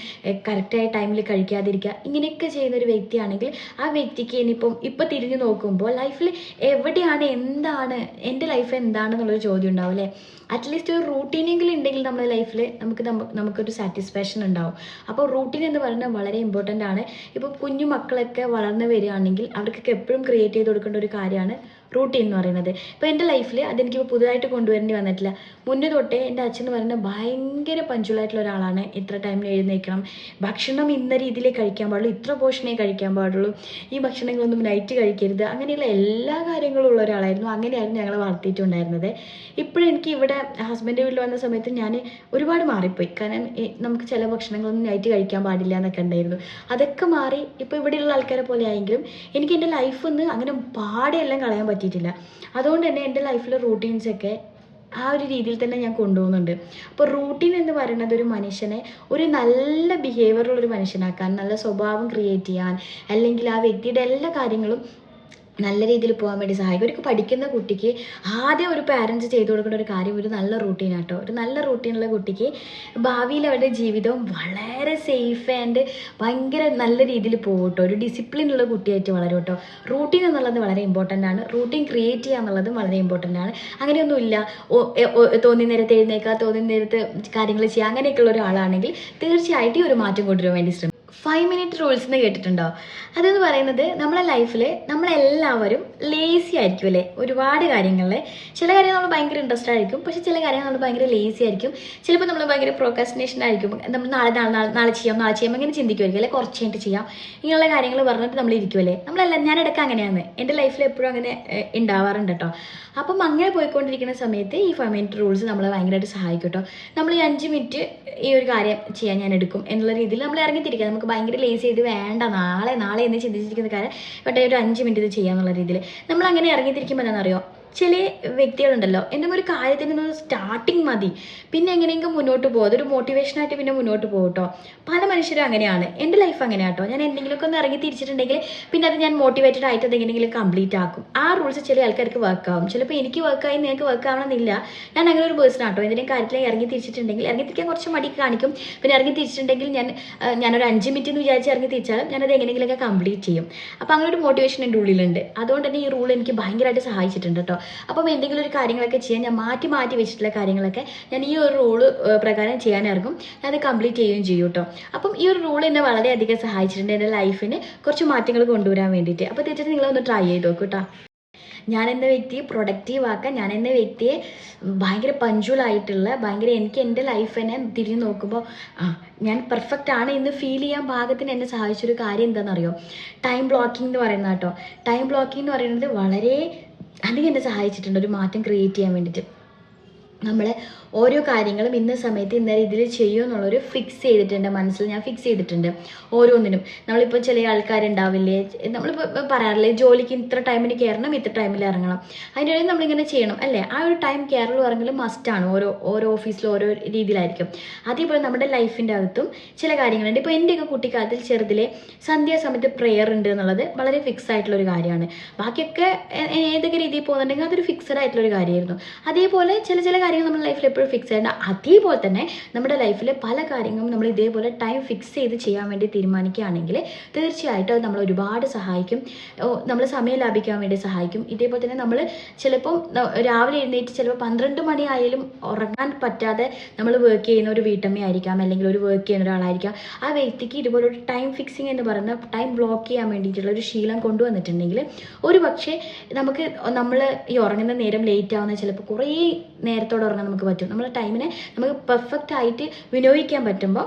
കറക്റ്റായ ടൈമിൽ കഴിക്കാതിരിക്കുക, ഇങ്ങനെയൊക്കെ ചെയ്യുന്നൊരു വ്യക്തിയാണെങ്കിൽ ആ വ്യക്തിക്ക് ഇപ്പം തിരിഞ്ഞു നോക്കുമ്പോൾ ലൈഫിൽ എവിടെയാണ്, എന്താണ് എൻ്റെ ലൈഫ് എന്താണെന്നുള്ളൊരു ചോദ്യം ഉണ്ടാവും അല്ലേ. അറ്റ്ലീസ്റ്റ് ഒരു റൂട്ടീനെങ്കിലും ഉണ്ടെങ്കിൽ നമ്മുടെ ലൈഫിൽ നമുക്കൊരു സാറ്റിസ്ഫാക്ഷൻ ഉണ്ടാവും. അപ്പോൾ റൂട്ടീൻ എന്ന് പറയുന്നത് വളരെ ഇമ്പോർട്ടൻ്റ് ആണ്. ഇപ്പം കുഞ്ഞു മക്കളൊക്കെ വളർന്നു വരികയാണെങ്കിൽ അവർക്കൊക്കെ എപ്പോഴും ക്രിയേറ്റ് ചെയ്ത് കൊടുക്കേണ്ട ഒരു കാര്യമാണ് റൂട്ടീൻ എന്ന് പറയുന്നത്. ഇപ്പോൾ എൻ്റെ ലൈഫിൽ അതെനിക്ക് പുതുതായിട്ട് കൊണ്ടുവരേണ്ടി വന്നിട്ടില്ല. മുന്നേ തൊട്ടേ എൻ്റെ അച്ഛൻ എന്ന് പറയുന്നത് ഭയങ്കര പഞ്ച്വലായിട്ടുള്ള ഒരാളാണ്. ഇത്ര ടൈമിൽ എഴുന്നേൽക്കണം, ഭക്ഷണം ഇന്ന രീതിയിലേ കഴിക്കാൻ പാടുള്ളൂ, ഇത്ര പോർഷനേ കഴിക്കാൻ പാടുള്ളൂ, ഈ ഭക്ഷണങ്ങളൊന്നും നൈറ്റ് കഴിക്കരുത്, അങ്ങനെയുള്ള എല്ലാ കാര്യങ്ങളും ഉള്ള ഒരാളായിരുന്നു. അങ്ങനെയായിരുന്നു ഞങ്ങൾ വളർത്തിയിട്ടുണ്ടായിരുന്നത്. ഇപ്പോഴെനിക്ക് ഇവിടെ ഹസ്ബൻഡ് വീട്ടിൽ വന്ന സമയത്ത് ഞാൻ ഒരുപാട് മാറിപ്പോയി. കാരണം നമുക്ക് ചില ഭക്ഷണങ്ങളൊന്നും നൈറ്റ് കഴിക്കാൻ പാടില്ല എന്നൊക്കെ ഉണ്ടായിരുന്നു. അതൊക്കെ മാറി ഇപ്പോൾ ഇവിടെയുള്ള ആൾക്കാരെ പോലെ ആയെങ്കിലും എനിക്ക് എൻ്റെ ലൈഫിൽ നിന്ന് അങ്ങനെ പാടെയെല്ലാം കളയാൻ പറ്റിയിട്ടില്ല. അതുകൊണ്ട് തന്നെ എൻ്റെ ലൈഫിലെ റൂട്ടീൻസൊക്കെ ആ ഒരു രീതിയിൽ തന്നെ ഞാൻ കൊണ്ടുപോകുന്നുണ്ട്. അപ്പോൾ റൂട്ടീൻ എന്ന് പറയുന്നത് ഒരു മനുഷ്യനെ ഒരു നല്ല ബിഹേവിയറുള്ളൊരു മനുഷ്യനാക്കാൻ, നല്ല സ്വഭാവം ക്രിയേറ്റ് ചെയ്യാൻ, അല്ലെങ്കിൽ ആ വ്യക്തിയുടെ എല്ലാ കാര്യങ്ങളും നല്ല രീതിയിൽ പോകാൻ വേണ്ടി സഹായിക്കും. ഒരു പഠിക്കുന്ന കുട്ടിക്ക് ആദ്യം ഒരു പാരൻസ് ചെയ്തു കൊടുക്കേണ്ട ഒരു കാര്യം ഒരു നല്ല റൂട്ടീനാട്ടോ. ഒരു നല്ല റൂട്ടീനുള്ള കുട്ടിക്ക് ഭാവിയിൽ അവരുടെ ജീവിതവും വളരെ സേഫ് ആൻഡ് ഭയങ്കര നല്ല രീതിയിൽ പോകും കേട്ടോ. ഒരു ഡിസിപ്ലിനുള്ള കുട്ടിയായിട്ട് വളരും കേട്ടോ. റൂട്ടീൻ എന്നുള്ളത് വളരെ ഇമ്പോർട്ടൻ്റ് ആണ്. റൂട്ടീൻ ക്രിയേറ്റ് ചെയ്യുക എന്നുള്ളതും വളരെ ഇമ്പോർട്ടൻ്റ് ആണ്. അങ്ങനെയൊന്നുമില്ല തോന്നി നേരത്തെ എഴുന്നേക്കുക, തോന്നി നേരത്തെ കാര്യങ്ങൾ ചെയ്യുക, അങ്ങനെയൊക്കെയുള്ള ഒരാളാണെങ്കിൽ തീർച്ചയായിട്ടും ഈ ഒരു മാറ്റം കൊണ്ടുവരാൻ വേണ്ടി ശ്രമിക്കും. 5 മിനിറ്റ് റൂൾസ് എന്ന് കേട്ടിട്ടുണ്ടോ? അതെന്ന് പറയുന്നത് നമ്മളെ ലൈഫിൽ നമ്മളെല്ലാവരും ലേസി ആയിരിക്കും അല്ലേ. ഒരുപാട് കാര്യങ്ങളിൽ ചില കാര്യങ്ങൾ നമ്മൾ ഭയങ്കര ഇൻട്രസ്റ്റ് ആയിരിക്കും, പക്ഷേ ചില കാര്യങ്ങൾ നമ്മൾ ഭയങ്കര ലേസി ആയിരിക്കും. ചിലപ്പോൾ നമ്മൾ ഭയങ്കര പ്രോക്രാസ്റ്റിനേഷൻ ആയിരിക്കും. നമ്മൾ നാളെ ചെയ്യാം അങ്ങനെ ചിന്തിക്കുമായിരിക്കും അല്ലെ, കുറച്ച് കഴിഞ്ഞിട്ട് ചെയ്യാം, ഇങ്ങനെയുള്ള കാര്യങ്ങൾ പറഞ്ഞിട്ട് നമ്മൾ ഇരിക്കുമല്ലേ. നമ്മളെല്ലാം ഞാനിടയ്ക്ക് അങ്ങനെയാണ്, എൻ്റെ ലൈഫിൽ എപ്പോഴും അങ്ങനെ ഉണ്ടാവാറുണ്ട് കേട്ടോ. അപ്പം അങ്ങനെ പോയിക്കൊണ്ടിരിക്കുന്ന സമയത്ത് ഈ 5 മിനിറ്റ് റൂൾസ് നമ്മളെ ഭയങ്കരമായിട്ട് സഹായിക്കും കേട്ടോ. നമ്മൾ ഈ 5 മിനിറ്റ് ഈ ഒരു കാര്യം ചെയ്യാൻ ഞാൻ എടുക്കും എന്നുള്ള രീതിയിൽ നമ്മൾ ഇറങ്ങിത്തിരിക്കുക. നമുക്ക് ഭയങ്കര ലേസി ചെയ്ത് വേണ്ട നാളെ എന്ന് ചിന്തിച്ചിരിക്കുന്ന കാര്യം പക്ഷേ ഒരു 5 മിനിറ്റ് ഇത് ചെയ്യാന്നുള്ള രീതിയിൽ നമ്മൾ അങ്ങനെ ഇറങ്ങിത്തിരിക്കുമ്പോൾ എന്താണെന്നറിയോ, ചില വ്യക്തികളുണ്ടല്ലോ എന്തെങ്കിലും ഒരു കാര്യത്തിന് സ്റ്റാർട്ടിങ് മതി, പിന്നെ എങ്ങനെയെങ്കിലും മുന്നോട്ട് പോകും, അതൊരു മോട്ടിവേഷനായിട്ട് പിന്നെ മുന്നോട്ട് പോകും കേട്ടോ. പല മനുഷ്യരും അങ്ങനെയാണ്. എൻ്റെ ലൈഫ് അങ്ങനെയാണ് കേട്ടോ. ഞാൻ എന്തെങ്കിലുമൊക്കെ ഒന്ന് ഇറങ്ങി തിരിച്ചിട്ടുണ്ടെങ്കിൽ പിന്നെ അത് ഞാൻ മോട്ടിവേറ്റഡ് ആയിട്ട് അതെങ്ങനെയെങ്കിലും കംപ്ലീറ്റ് ആക്കും. ആ റൂൾസ് ചില ആൾക്കാർക്ക് വർക്ക് ആവും. ചിലപ്പോൾ എനിക്ക് വർക്കായി നിങ്ങൾക്ക് വർക്ക് ആവണമെന്നില്ല. ഞാൻ അങ്ങനെ ഒരു പേഴ്സൺ ആട്ടോ. എന്തെങ്കിലും കാര്യത്തിൽ ഇറങ്ങി തിരിച്ചിട്ടുണ്ടെങ്കിൽ ഇറങ്ങി തിരിക്കാൻ കുറച്ച് മടി കാണിക്കും. പിന്നെ ഇറങ്ങി തിരിച്ചിട്ടുണ്ടെങ്കിൽ ഞാനൊരു 5 മിനിറ്റ് എന്ന് വിചാരിച്ച് ഇറങ്ങി തിരിച്ചാലും ഞാനത് എങ്ങനെയെങ്കിലുമൊക്കെ കംപ്ലീറ്റ് ചെയ്യും. അപ്പോൾ അങ്ങനെ ഒരു മോട്ടിവേഷൻ എൻ്റെ ഉള്ളിലുണ്ട്. അതുകൊണ്ട് തന്നെ ഈ റൂൾ എനിക്ക് ഭയങ്കരമായിട്ട് സഹായിച്ചിട്ടുണ്ട് കേട്ടോ. അപ്പം എന്തെങ്കിലും ഒരു കാര്യങ്ങളൊക്കെ ചെയ്യാൻ ഞാൻ മാറ്റി വെച്ചിട്ടുള്ള കാര്യങ്ങളൊക്കെ ഞാൻ ഈ ഒരു റൂള് പ്രകാരം ചെയ്യാൻ ഇറങ്ങും. ഞാനത് കംപ്ലീറ്റ് ചെയ്യുകയും ചെയ്യും കേട്ടോ. അപ്പം ഈ ഒരു റൂൾ എന്നെ വളരെയധികം സഹായിച്ചിട്ടുണ്ട് എൻ്റെ ലൈഫിന് കുറച്ച് മാറ്റങ്ങൾ കൊണ്ടുവരാൻ വേണ്ടിയിട്ട്. അപ്പോൾ തീർച്ചയായിട്ടും നിങ്ങളൊന്ന് ട്രൈ ചെയ്ത് നോക്കൂ കേട്ടോ. ഞാൻ എന്ന വ്യക്തിയെ പ്രൊഡക്റ്റീവ് ആക്കാൻ, ഞാൻ എന്ന വ്യക്തിയെ ഭയങ്കര പഞ്ച്വലായിട്ടുള്ള ഭയങ്കര എനിക്ക് എൻ്റെ ലൈഫിനെ തിരിഞ്ഞ് നോക്കുമ്പോൾ ഞാൻ പെർഫെക്റ്റ് ആണ് എന്ന് ഫീൽ ചെയ്യാൻ പാകത്തിന് എന്നെ സഹായിച്ചൊരു കാര്യം എന്താണെന്നറിയോ, ടൈം ബ്ലോക്കിംഗ് എന്ന് പറയുന്നത് കേട്ടോ. ടൈം ബ്ലോക്കിംഗ് എന്ന് പറയുന്നത് വളരെ അധികം എന്നെ സഹായിച്ചിട്ടുണ്ട് ഒരു മാറ്റം ക്രിയേറ്റ് ചെയ്യാൻ വേണ്ടിയിട്ട്. നമ്മൾ ഓരോ കാര്യങ്ങളും ഇന്ന സമയത്ത് ഇന്ന രീതിയിൽ ചെയ്യും എന്നുള്ളൊരു ഫിക്സ് ചെയ്തിട്ടുണ്ട്, മനസ്സിൽ ഞാൻ ഫിക്സ് ചെയ്തിട്ടുണ്ട് ഓരോന്നിനും. നമ്മളിപ്പോൾ ചില ആൾക്കാരുണ്ടാവില്ലേ, നമ്മളിപ്പോൾ പറയാറില്ലേ ജോലിക്ക് ഇത്ര ടൈമിന് കയറണം, ഇത്ര ടൈമിൽ ഇറങ്ങണം, അതിൻ്റെ ഇടയിൽ നമ്മളിങ്ങനെ ചെയ്യണം അല്ലേ. ആ ഒരു ടൈം കയറലും ഇറങ്ങലും മസ്റ്റാണ്. ഓരോ ഓഫീസിലും ഓരോ രീതിയിലായിരിക്കും. അതേപോലെ നമ്മുടെ ലൈഫിൻ്റെ അകത്തും ചില കാര്യങ്ങളുണ്ട്. ഇപ്പോൾ എൻ്റെയൊക്കെ കുട്ടിക്കാലത്തിൽ ചെറുതിലെ സന്ധ്യാസമയത്ത് പ്രെയർ ഉണ്ട് എന്നുള്ളത് വളരെ ഫിക്സ് ആയിട്ടുള്ളൊരു കാര്യമാണ്. ബാക്കിയൊക്കെ ഏതൊക്കെ രീതിയിൽ പോകുന്നുണ്ടെങ്കിൽ അതൊരു ഫിക്സഡ് ആയിട്ടുള്ളൊരു കാര്യമായിരുന്നു. അതേപോലെ ചില കാര്യങ്ങൾ നമ്മുടെ ലൈഫിൽ എപ്പോഴും ഫിക്സ് ചെയ്യേണ്ട. അതേപോലെ തന്നെ നമ്മുടെ ലൈഫിലെ പല കാര്യങ്ങളും നമ്മൾ ഇതേപോലെ ടൈം ഫിക്സ് ചെയ്ത് ചെയ്യാൻ വേണ്ടി തീരുമാനിക്കുകയാണെങ്കിൽ തീർച്ചയായിട്ടും അത് നമ്മൾ ഒരുപാട് സഹായിക്കും. നമ്മൾ സമയം ലാഭിക്കാൻ വേണ്ടി സഹായിക്കും. ഇതേപോലെ തന്നെ നമ്മൾ ചിലപ്പം രാവിലെ എഴുന്നേറ്റ് ചിലപ്പോൾ 12 മണി ആയാലും ഉറങ്ങാൻ പറ്റാതെ നമ്മൾ വർക്ക് ചെയ്യുന്ന ഒരു വീട്ടമ്മയായിരിക്കാം, അല്ലെങ്കിൽ ഒരു വർക്ക് ചെയ്യുന്ന ഒരാളായിരിക്കാം. ആ വ്യക്തിക്ക് ഇതുപോലെ ഒരു ടൈം ഫിക്സിങ് എന്ന് പറയുന്ന ടൈം ബ്ലോക്ക് ചെയ്യാൻ വേണ്ടിയിട്ടുള്ള ഒരു ശീലം കൊണ്ടുവന്നിട്ടുണ്ടെങ്കിൽ ഒരു പക്ഷേ നമ്മൾ ഈ ഉറങ്ങുന്ന നേരം ലേറ്റ് ആവുന്ന ചിലപ്പോൾ കുറേ നേരത്തോടെ ഉറങ്ങാൻ നമുക്ക് പറ്റും. നമ്മളെ ടൈമിനെ നമുക്ക് പെർഫെക്റ്റ് ആയിട്ട് വിനിയോഗിക്കാൻ പറ്റുമ്പോൾ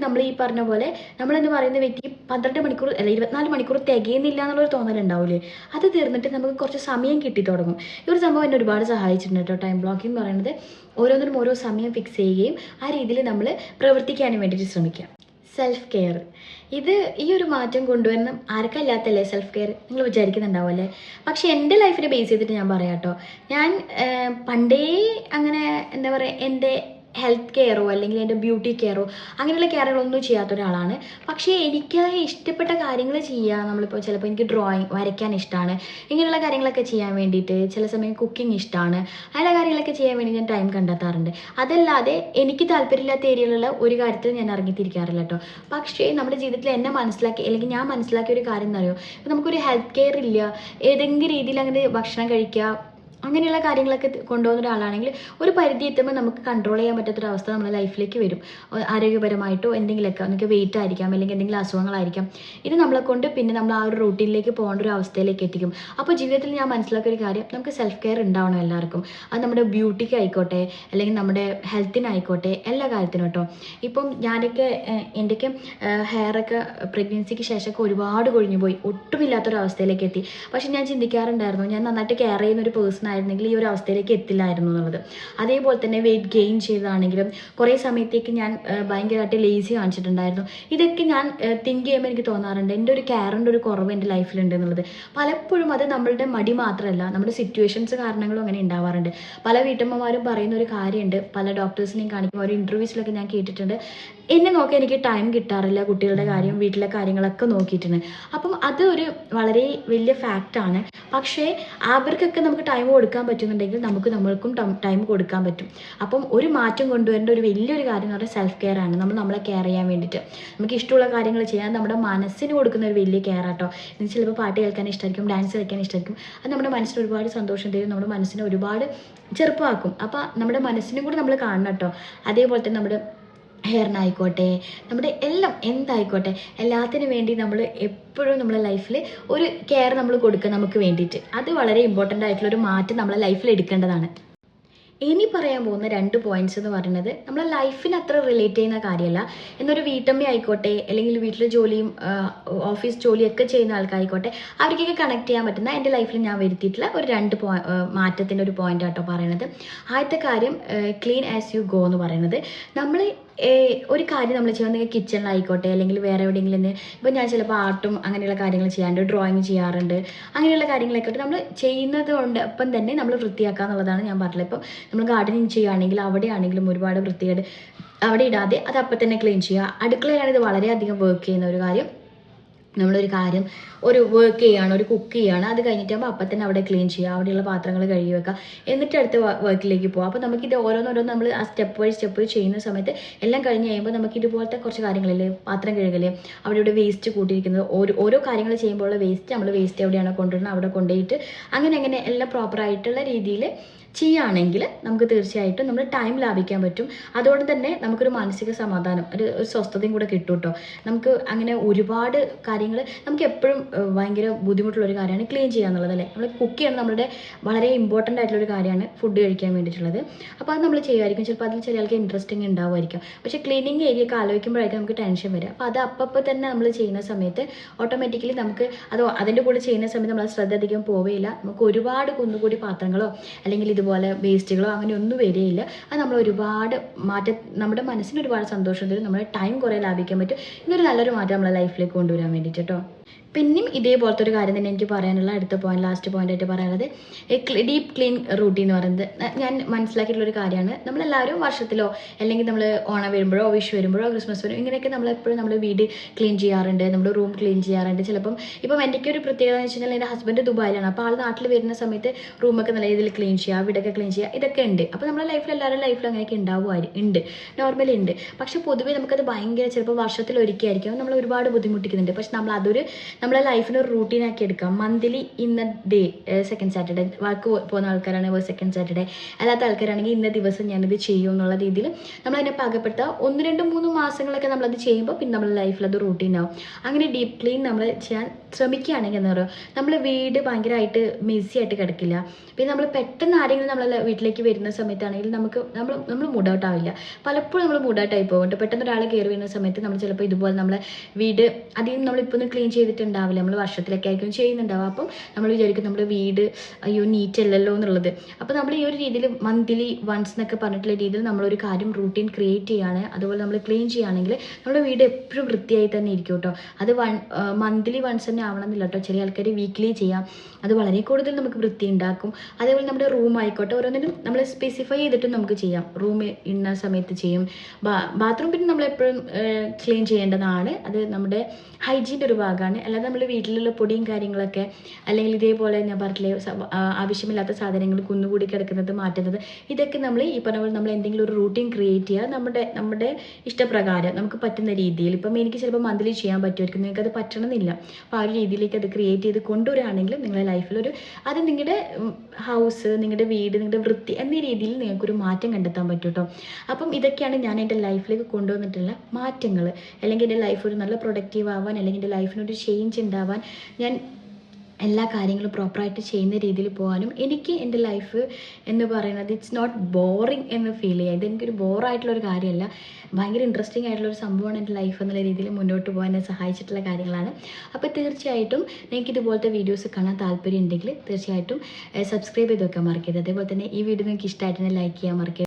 നമ്മൾ ഈ പറഞ്ഞ പോലെ നമ്മളെന്ന് പറയുന്ന വ്യക്തി 12 മണിക്കൂർ അല്ല 24 മണിക്കൂർ തികയുന്നില്ല എന്നുള്ളൊരു തോന്നലുണ്ടാവില്ലേ, അത് തീർന്നിട്ട് നമുക്ക് കുറച്ച് സമയം കിട്ടി തുടങ്ങും. ഈ ഒരു സംഭവം എന്നെ ഒരുപാട് സഹായിച്ചിട്ടുണ്ട് കേട്ടോ. ടൈം ബ്ലോക്കിംഗ് എന്ന് പറയുന്നത് ഓരോന്നിനും ഓരോ സമയം ഫിക്സ് ചെയ്യുകയും ആ രീതിയിൽ നമ്മൾ പ്രവർത്തിക്കാനും വേണ്ടിയിട്ട് ശ്രമിക്കുക. സെൽഫ് കെയർ, ഇത് ഈ ഒരു മാറ്റം കൊണ്ടുവരണം ആർക്കല്ലാത്തല്ലേ സെൽഫ് കെയർ, നിങ്ങൾ വിചാരിക്കുന്നുണ്ടാവും അല്ലേ. പക്ഷേ എൻ്റെ ലൈഫിനെ ബേസ് ചെയ്തിട്ട് ഞാൻ പറയാം കേട്ടോ. ഞാൻ പണ്ടേ അങ്ങനെ എന്താ പറയുക, എൻ്റെ ഹെൽത്ത് കെയറോ അല്ലെങ്കിൽ എൻ്റെ ബ്യൂട്ടി കെയറോ അങ്ങനെയുള്ള കെയറുകളൊന്നും ചെയ്യാത്ത ഒരാളാണ്. പക്ഷേ എനിക്ക് ഇഷ്ടപ്പെട്ട കാര്യങ്ങൾ ചെയ്യുക, നമ്മളിപ്പോൾ ചിലപ്പോൾ എനിക്ക് ഡ്രോയിങ് വരയ്ക്കാൻ ഇഷ്ടമാണ്, ഇങ്ങനെയുള്ള കാര്യങ്ങളൊക്കെ ചെയ്യാൻ വേണ്ടിയിട്ട് ചില സമയം കുക്കിംഗ് ഇഷ്ടമാണ്. അങ്ങനെയുള്ള കാര്യങ്ങളൊക്കെ ചെയ്യാൻ വേണ്ടി ഞാൻ ടൈം കണ്ടെത്താറുണ്ട്. അതല്ലാതെ എനിക്ക് താല്പര്യമില്ലാത്ത ഏരിയയിലുള്ള ഒരു കാര്യത്തിൽ ഞാൻ ഇറങ്ങിത്തിരിക്കാറില്ല കേട്ടോ. പക്ഷേ നമ്മുടെ ജീവിതത്തിൽ എന്നെ മനസ്സിലാക്കി അല്ലെങ്കിൽ ഞാൻ മനസ്സിലാക്കിയ ഒരു കാര്യം എന്ന് പറയുമോ, നമുക്കൊരു ഹെൽത്ത് കെയർ ഇല്ല, ഏതെങ്കിലും രീതിയിൽ അങ്ങനെ ഭക്ഷണം കഴിക്കുക അങ്ങനെയുള്ള കാര്യങ്ങളൊക്കെ കൊണ്ടുപോകുന്ന ഒരാളാണെങ്കിൽ ഒരു പരിധി എത്തുമ്പോൾ നമുക്ക് കൺട്രോൾ ചെയ്യാൻ പറ്റാത്തൊരവസ്ഥ നമ്മുടെ ലൈഫിലേക്ക് വരും. ആരോഗ്യപരമായിട്ടോ എന്തെങ്കിലുമൊക്കെ നമുക്ക് വെയിറ്റ് ആയിരിക്കാം, അല്ലെങ്കിൽ എന്തെങ്കിലും അസുഖങ്ങളായിരിക്കാം. ഇത് നമ്മളെ കൊണ്ട് പിന്നെ നമ്മൾ ആ ഒരു റൂട്ടീനിലേക്ക് പോകേണ്ട ഒരു അവസ്ഥയിലേക്ക് എത്തിക്കും. അപ്പോൾ ജീവിതത്തിൽ ഞാൻ മനസ്സിലാക്കിയ ഒരു കാര്യം, നമുക്ക് സെൽഫ് കെയർ ഉണ്ടാവണം എല്ലാവർക്കും. അത് നമ്മുടെ ബ്യൂട്ടിക്ക് ആയിക്കോട്ടെ, അല്ലെങ്കിൽ നമ്മുടെ ഹെൽത്തിനായിക്കോട്ടെ, എല്ലാ കാര്യത്തിനും കേട്ടോ. ഇപ്പം ഞാനൊക്കെ എൻ്റെയൊക്കെ ഹെയറൊക്കെ പ്രഗ്നൻസിക്ക് ശേഷമൊക്കെ ഒരുപാട് കൊഴിഞ്ഞു പോയി, ഒട്ടുമില്ലാത്തൊരവസ്ഥയിലേക്ക് എത്തി. പക്ഷെ ഞാൻ ചിന്തിക്കാറുണ്ടായിരുന്നു, ഞാൻ നന്നായിട്ട് കെയർ ചെയ്യുന്ന ഒരു പേഴ്സൺ ആയിരുന്നെങ്കിൽ ഈ ഒരു അവസ്ഥയിലേക്ക് എത്തില്ലായിരുന്നു എന്നുള്ളത്. അതേപോലെ തന്നെ വെയിറ്റ് ഗെയിൻ ചെയ്തതാണെങ്കിലും കുറേ സമയത്തേക്ക് ഞാൻ ഭയങ്കരമായിട്ട് ലേസി കാണിച്ചിട്ടുണ്ടായിരുന്നു. ഇതൊക്കെ ഞാൻ തിങ്ക് ചെയ്യുമ്പോൾ എനിക്ക് തോന്നാറുണ്ട് എൻ്റെ ഒരു കെയറിൻ്റെ ഒരു കുറവ് എൻ്റെ ലൈഫിലുണ്ട് എന്നുള്ളത്. പലപ്പോഴും അത് നമ്മളുടെ മടി മാത്രമല്ല, നമ്മുടെ സിറ്റുവേഷൻസ് കാരണങ്ങളും അങ്ങനെ ഉണ്ടാവാറുണ്ട്. പല വീട്ടമ്മമാരും പറയുന്ന ഒരു കാര്യമുണ്ട്, പല ഡോക്ടേഴ്സിനെയും കാണിക്കുമ്പോൾ ഒരു ഇൻ്റർവ്യൂസിലൊക്കെ ഞാൻ കേട്ടിട്ടുണ്ട്, എന്നെ നോക്കാൻ എനിക്ക് ടൈം കിട്ടാറില്ല, കുട്ടികളുടെ കാര്യം വീട്ടിലെ കാര്യങ്ങളൊക്കെ നോക്കിയിട്ടുണ്ട്. അപ്പം അത് ഒരു വളരെ വലിയ ഫാക്റ്റാണ്. പക്ഷേ അവർക്കൊക്കെ നമുക്ക് ടൈം കൊടുക്കാൻ പറ്റുന്നുണ്ടെങ്കിൽ നമ്മൾക്കും ടൈം കൊടുക്കാൻ പറ്റും. അപ്പം ഒരു മാറ്റം കൊണ്ടുവരേണ്ട ഒരു വലിയൊരു കാര്യം എന്ന് പറഞ്ഞാൽ സെൽഫ് കെയർ ആണ്. നമ്മളെ കെയർ ചെയ്യാൻ വേണ്ടിയിട്ട് നമുക്ക് ഇഷ്ടമുള്ള കാര്യങ്ങൾ ചെയ്യാൻ നമ്മുടെ മനസ്സിന് കൊടുക്കുന്ന ഒരു വലിയ കെയർ ആട്ടോ. നിങ്ങൾക്ക് ചിലപ്പോൾ പാട്ട് കേൾക്കാൻ ഇഷ്ടമായിരിക്കും, ഡാൻസ് കളിക്കാൻ ഇഷ്ടമായിരിക്കും. അത് നമ്മുടെ മനസ്സിന് ഒരുപാട് സന്തോഷം തരും, നമ്മുടെ മനസ്സിനെ ഒരുപാട് ചെറുപ്പമാക്കും. അപ്പോൾ നമ്മുടെ മനസ്സിനും കൂടി നമ്മൾ കാണണം കേട്ടോ. അതേപോലെ തന്നെ നമ്മുടെ ഹെയറിനായിക്കോട്ടെ, നമ്മുടെ എല്ലാം എന്തായിക്കോട്ടെ, എല്ലാത്തിനും വേണ്ടി നമ്മൾ എപ്പോഴും നമ്മളെ ലൈഫിൽ ഒരു കെയർ നമ്മൾ കൊടുക്കുക നമുക്ക് വേണ്ടിയിട്ട്. അത് വളരെ ഇമ്പോർട്ടൻ്റ് ആയിട്ടുള്ളൊരു മാറ്റം നമ്മളെ ലൈഫിൽ എടുക്കേണ്ടതാണ്. ഇനി പറയാൻ പോകുന്ന 2 പോയിന്റ്സ് എന്ന് പറയുന്നത് നമ്മളെ ലൈഫിന് അത്ര റിലേറ്റ് ചെയ്യുന്ന കാര്യമല്ല. എന്നൊരു വീട്ടമ്മ ആയിക്കോട്ടെ, അല്ലെങ്കിൽ വീട്ടിലെ ജോലിയും ഓഫീസ് ജോലിയൊക്കെ ചെയ്യുന്ന ആൾക്കാരായിക്കോട്ടെ, അവർക്കൊക്കെ കണക്ട് ചെയ്യാൻ പറ്റുന്ന എൻ്റെ ലൈഫിൽ ഞാൻ വരുത്തിയിട്ടുള്ള ഒരു 2 മാറ്റത്തിൻ്റെ ഒരു പോയിന്റ് ആട്ടോ പറയണത്. ആദ്യത്തെ കാര്യം ക്ലീൻ ആസ് യു ഗോ എന്ന് പറയുന്നത്. നമ്മൾ ഒരു കാര്യം നമ്മൾ ചെയ്യുന്നത് കിച്ചണിലായിക്കോട്ടെ, അല്ലെങ്കിൽ വേറെ എവിടെയെങ്കിലും ഇപ്പോൾ ഞാൻ ചിലപ്പോൾ ആർട്ടും അങ്ങനെയുള്ള കാര്യങ്ങൾ ചെയ്യാറുണ്ട്, ഡ്രോയിങ് ചെയ്യാറുണ്ട്. അങ്ങനെയുള്ള കാര്യങ്ങളായിക്കോട്ടെ നമ്മൾ ചെയ്യുന്നത് കൊണ്ട് ഒപ്പം തന്നെ നമ്മൾ വൃത്തിയാക്കുക എന്നുള്ളതാണ് ഞാൻ പറഞ്ഞത്. ഇപ്പം നമ്മൾ ഗാർഡനിങ് ചെയ്യുകയാണെങ്കിൽ അവിടെയാണെങ്കിലും ഒരുപാട് വൃത്തികേട് അവിടെ ഇടാതെ അത് അപ്പം തന്നെ ക്ലീൻ ചെയ്യുക. അടുക്കളയിലാണ് ഇത് വളരെയധികം വർക്ക് ചെയ്യുന്ന ഒരു കാര്യം. നമ്മളൊരു കാര്യം ഒരു വർക്ക് ചെയ്യുകയാണ്, ഒരു കുക്ക് ചെയ്യുകയാണ്, അത് കഴിഞ്ഞിട്ടാകുമ്പോൾ അപ്പം തന്നെ അവിടെ ക്ലീൻ ചെയ്യുക, അവിടെയുള്ള പാത്രങ്ങൾ കഴുകി വെക്കുക, എന്നിട്ട് അടുത്ത വർക്കിലേക്ക് പോകുക. അപ്പോൾ നമുക്കിത് ഓരോന്നോരോന്ന് നമ്മൾ ആ സ്റ്റെപ്പ് വഴി ചെയ്യുന്ന സമയത്ത് എല്ലാം കഴിഞ്ഞ് കഴിയുമ്പോൾ നമുക്ക് ഇതുപോലത്തെ കുറച്ച് കാര്യങ്ങളില്ലേ, പാത്രം കഴുകല്, അവിടെ ഇവിടെ വേസ്റ്റ് കൂട്ടിയിരിക്കുന്നത്, ഓരോ കാര്യങ്ങൾ ചെയ്യുമ്പോഴുള്ള നമ്മൾ വേസ്റ്റ് എവിടെയാണോ കൊണ്ടുവരുന്നത് അവിടെ കൊണ്ടുപോയിട്ട് അങ്ങനെ എല്ലാം പ്രോപ്പറായിട്ടുള്ള രീതിയിൽ ചെയ്യുകയാണെങ്കിൽ നമുക്ക് തീർച്ചയായിട്ടും നമ്മൾ ടൈം ലാഭിക്കാൻ പറ്റും. അതുകൊണ്ട് തന്നെ നമുക്കൊരു മാനസിക സമാധാനം, ഒരു സ്വസ്ഥതയും കൂടെ കിട്ടും കേട്ടോ. നമുക്ക് അങ്ങനെ ഒരുപാട് കാര്യങ്ങൾ നമുക്ക് എപ്പോഴും ഭയങ്കര ബുദ്ധിമുട്ടുള്ളൊരു കാര്യമാണ് ക്ലീൻ ചെയ്യുക എന്നുള്ളത് അല്ലേ. നമ്മൾ കുക്ക് ചെയ്യണം, നമ്മളുടെ വളരെ ഇമ്പോർട്ടൻ്റ് ആയിട്ടുള്ളൊരു കാര്യമാണ് ഫുഡ് കഴിക്കാൻ വേണ്ടിയിട്ടുള്ളത്. അപ്പോൾ അത് നമ്മൾ ചെയ്യുമായിരിക്കും, ചിലപ്പോൾ അതിൽ ചില ആൾക്ക് ഇൻട്രസ്റ്റിംഗ് ഉണ്ടാവുമായിരിക്കും. പക്ഷേ ക്ലീനിങ് ഏരിയ ഒക്കെ ആലോചിക്കുമ്പോഴായിരിക്കും നമുക്ക് ടെൻഷൻ വരിക. അപ്പോൾ അത് അപ്പം തന്നെ നമ്മൾ ചെയ്യുന്ന സമയത്ത് ഓട്ടോമാറ്റിക്കലി നമുക്ക് അതിൻ്റെ കൂടെ ചെയ്യുന്ന സമയത്ത് നമ്മൾ ശ്രദ്ധ അധികം പോവുകയില്ല. നമുക്ക് ഒരുപാട് കുന്നുകൂടി പാത്രങ്ങളോ അല്ലെങ്കിൽ ഇതുപോലെ വേസ്റ്റുകളോ അങ്ങനെ ഒന്നും വരികയില്ല. അത് നമ്മൾ ഒരുപാട് നമ്മുടെ മനസ്സിന് ഒരുപാട് സന്തോഷം തരും, നമ്മുടെ ടൈം കുറേ ലാഭിക്കാൻ പറ്റും. ഇതൊരു നല്ലൊരു മാറ്റം നമ്മളെ ലൈഫിലേക്ക് കൊണ്ടുവരാൻ വേണ്ടിയിട്ട് കേട്ടോ. പിന്നെയും ഇതേപോലത്തെ ഒരു കാര്യം തന്നെ എനിക്ക് പറയാനുള്ള അടുത്ത ലാസ്റ്റ് പോയിൻ്റായിട്ട് പറയാനുള്ളത് ഡീപ്പ് ക്ലീൻ റൂട്ടീൻ എന്ന് പറയുന്നത്. ഞാൻ മനസ്സിലാക്കിയിട്ടുള്ളൊരു കാര്യമാണ്. നമ്മളെല്ലാവരും വർഷത്തിലോ അല്ലെങ്കിൽ നമ്മൾ ഓണം വരുമ്പോഴോ വിഷു വരുമ്പോഴോ ക്രിസ്മസ് വരുമ്പോൾ ഇങ്ങനെയൊക്കെ നമ്മളെപ്പോഴും നമ്മുടെ വീട് ക്ലീൻ ചെയ്യാറുണ്ട്, നമ്മുടെ റൂം ക്ലീൻ ചെയ്യാറുണ്ട്. ഇപ്പം എൻ്റെ ഒരു പ്രത്യേകത എന്ന് വെച്ച് കഴിഞ്ഞാൽ എൻ്റെ ഹസ്ബൻഡ് ദുബായിലാണ്. അപ്പോൾ ആൾ നാട്ടിൽ വരുന്ന സമയത്ത് റൂമൊക്കെ നല്ല രീതിയിൽ ക്ലീൻ ചെയ്യുക, വീടൊക്കെ ക്ലീൻ ചെയ്യുക, ഇതൊക്കെ ഉണ്ട്. അപ്പോൾ നമ്മുടെ ലൈഫിൽ എല്ലാവരുടെ ലൈഫിൽ അങ്ങനെയൊക്കെ ഉണ്ട്, നോർമലി ഉണ്ട്. പക്ഷേ പൊതുവേ നമുക്കത് ഭയങ്കര ചിലപ്പോൾ വർഷത്തിൽ ഒരിക്കലായിരിക്കും നമ്മൾ ഒരുപാട് ബുദ്ധിമുട്ടിക്കുന്നുണ്ട്. പക്ഷെ നമ്മളെ ലൈഫിന് ഒരു റൂട്ടീനാക്കി എടുക്കാം. മന്ത്ലി ഇന്ന ഡേ, സെക്കൻഡ് സാറ്റർഡേ, വർക്ക് പോകുന്ന ആൾക്കാരാണെങ്കിൽ സെക്കൻഡ് സാറ്റർഡേ, അല്ലാത്ത ആൾക്കാരാണെങ്കിൽ ഇന്ന ദിവസം ഞാനിത് ചെയ്യും എന്നുള്ള രീതിയിൽ നമ്മളതിനെ പാകപ്പെടുത്തുക. 1, 2, 3 മാസങ്ങളൊക്കെ നമ്മളത് ചെയ്യുമ്പോൾ പിന്നെ നമ്മുടെ ലൈഫിൽ അത് റൂട്ടീനാവും. അങ്ങനെ ഡീപ്പ് ക്ലീൻ നമ്മൾ ചെയ്യാൻ ശ്രമിക്കുകയാണെങ്കിൽ എന്താ പറയുക, നമ്മൾ വീട് ഭയങ്കരമായിട്ട് മെസ്സി ആയിട്ട് കിടക്കില്ല. പിന്നെ നമ്മൾ പെട്ടെന്ന് ആരെങ്കിലും നമ്മളെ വീട്ടിലേക്ക് വരുന്ന സമയത്താണെങ്കിൽ നമ്മൾ മൂഡ് ഔട്ട് ആവില്ല. പലപ്പോഴും നമ്മൾ മൂഡ് ഔട്ട് ആയി പോകുന്നുണ്ട്. പെട്ടെന്ന് ഒരാൾ കയറി വരുന്ന സമയത്ത് നമ്മൾ ചിലപ്പോൾ ഇതുപോലെ നമ്മളെ വീട് അധികം നമ്മളിപ്പോൾ ഒന്ന് ക്ലീൻ ചെയ്തിട്ടുണ്ടാവില്ല, നമ്മൾ വർഷത്തിലൊക്കെ ആയിരിക്കും ചെയ്യുന്നുണ്ടാവുക. അപ്പം നമ്മൾ വിചാരിക്കും നമ്മുടെ വീട് അയ്യോ നീറ്റ് അല്ലല്ലോ എന്നുള്ളത്. അപ്പോൾ നമ്മൾ ഈ ഒരു രീതിയിൽ മന്ത്ലി വൺസ് എന്നൊക്കെ പറഞ്ഞിട്ടുള്ള രീതിയിൽ നമ്മളൊരു കാര്യം റൂട്ടീൻ ക്രിയേറ്റ് ചെയ്യുകയാണ്. അതുപോലെ നമ്മൾ ക്ലീൻ ചെയ്യുകയാണെങ്കിൽ നമ്മുടെ വീട് എപ്പോഴും വൃത്തിയായി തന്നെ ഇരിക്കും കേട്ടോ. അത് മന്ത്ലി വൺസ് തന്നെ ആവണമെന്നില്ല കേട്ടോ. ചെറിയ ആൾക്കാർ വീക്ക്ലി ചെയ്യാം, അത് വളരെ കൂടുതൽ നമുക്ക് വൃത്തി ഉണ്ടാക്കും. അതേപോലെ നമ്മുടെ റൂം ആയിക്കോട്ടെ, ഓരോന്നിനും നമ്മൾ സ്പെസിഫൈ ചെയ്തിട്ടും നമുക്ക് ചെയ്യാം. റൂം ഇന്ന സമയത്ത് ചെയ്യും. ബാത്റൂം പിന്നെ നമ്മളെപ്പോഴും ക്ലീൻ ചെയ്യേണ്ടതാണ്, അത് നമ്മുടെ ഹൈജീൻ്റെ ഒരു ഭാഗമാണ്. അല്ലാതെ നമ്മൾ വീട്ടിലുള്ള പൊടിയും കാര്യങ്ങളൊക്കെ അല്ലെങ്കിൽ ഇതേപോലെ ഞാൻ പറഞ്ഞില്ലേ ആവശ്യമില്ലാത്ത സാധനങ്ങൾ കുന്നുകൂടി കിടക്കുന്നത് മാറ്റുന്നത്, ഇതൊക്കെ നമ്മൾ ഈ പറഞ്ഞ പോലെ നമ്മൾ എന്തെങ്കിലും ഒരു റൂട്ടീൻ ക്രിയേറ്റ് ചെയ്യുക നമ്മുടെ ഇഷ്ടപ്രകാരം നമുക്ക് പറ്റുന്ന രീതിയിൽ. ഇപ്പം എനിക്ക് ചിലപ്പോൾ മന്ത്ലി ചെയ്യാൻ പറ്റുമായിരിക്കും, നിങ്ങൾക്ക് അത് പറ്റണമെന്നില്ല. അപ്പോൾ ആ ഒരു രീതിയിലേക്ക് അത് ക്രിയേറ്റ് ചെയ്ത് കൊണ്ടുവരികയാണെങ്കിൽ നിങ്ങളുടെ ലൈഫിലൊരു അത് നിങ്ങളുടെ ഹൗസ്, നിങ്ങളുടെ വീട്, നിങ്ങളുടെ വൃത്തി എന്നീ രീതിയിൽ നിങ്ങൾക്കൊരു മാറ്റം കണ്ടെത്താൻ പറ്റും കേട്ടോ. അപ്പം ഇതൊക്കെയാണ് ഞാൻ എൻ്റെ ലൈഫിലേക്ക് കൊണ്ടുവന്നിട്ടുള്ള മാറ്റങ്ങൾ. അല്ലെങ്കിൽ എൻ്റെ ലൈഫ് ഒരു നല്ല പ്രൊഡക്റ്റീവ് ആവാൻ, അല്ലെങ്കിൽ എൻ്റെ ലൈഫിനൊരു ചേഞ്ച് ഉണ്ടാവാൻ, ഞാൻ എല്ലാ കാര്യങ്ങളും പ്രോപ്പറായിട്ട് ചെയ്യുന്ന രീതിയിൽ പോകാനും എനിക്ക് എൻ്റെ ലൈഫ് എന്ന് പറയുന്നത് ഇറ്റ്സ് നോട്ട് ബോറിങ് എന്ന് ഫീൽ ചെയ്യുക. ഇതെനിക്കൊരു ബോറായിട്ടുള്ളൊരു കാര്യമല്ല, ഭയങ്കര ഇൻട്രസ്റ്റിംഗ് ആയിട്ടുള്ളൊരു സംഭവമാണ് എൻ്റെ ലൈഫ് എന്നുള്ള രീതിയിൽ മുന്നോട്ട് പോകാൻ എന്നെ സഹായിച്ചിട്ടുള്ള കാര്യങ്ങളാണ്. അപ്പോൾ തീർച്ചയായിട്ടും നിങ്ങൾക്ക് ഇതുപോലത്തെ വീഡിയോസ് കാണാൻ താല്പര്യം ഉണ്ടെങ്കിൽ തീർച്ചയായിട്ടും സബ്സ്ക്രൈബ് ചെയ്ത് വെക്കാൻ മറക്കരുത്. അതേപോലെ തന്നെ ഈ വീഡിയോ നിങ്ങൾക്ക് ഇഷ്ടമായിട്ട് ലൈക്ക് ചെയ്യാൻ മറക്കരുത്.